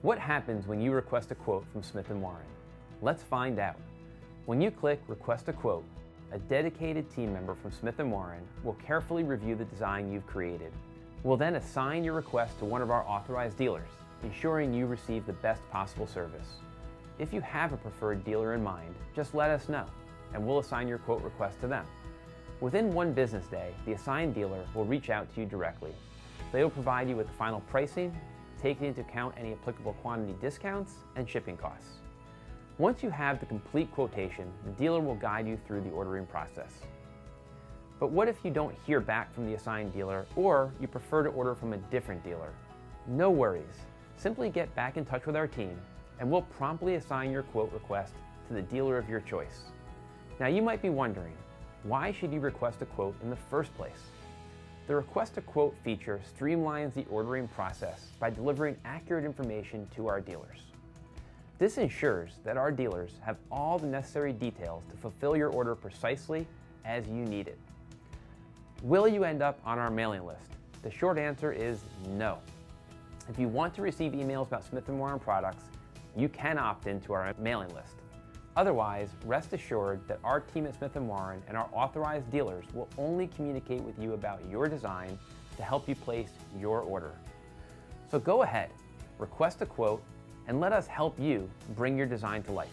What happens when you request a quote from Smith & Warren? Let's find out. When you click Request a Quote, a dedicated team member from Smith & Warren will carefully review the design you've created. We'll then assign your request to one of our authorized dealers, ensuring you receive the best possible service. If you have a preferred dealer in mind, just let us know, and we'll assign your quote request to them. Within one business day, the assigned dealer will reach out to you directly. They will provide you with the final pricing, taking into account any applicable quantity discounts and shipping costs. Once you have the complete quotation, the dealer will guide you through the ordering process. But what if you don't hear back from the assigned dealer, or you prefer to order from a different dealer? No worries. Simply get back in touch with our team, and we'll promptly assign your quote request to the dealer of your choice. Now you might be wondering, why should you request a quote in the first place? The Request a Quote feature streamlines the ordering process by delivering accurate information to our dealers. This ensures that our dealers have all the necessary details to fulfill your order precisely as you need it. Will you end up on our mailing list? The short answer is no. If you want to receive emails about Smith & Warren products, you can opt into our mailing list. Otherwise, rest assured that our team at Smith & Warren and our authorized dealers will only communicate with you about your design to help you place your order. So go ahead, request a quote, and let us help you bring your design to life.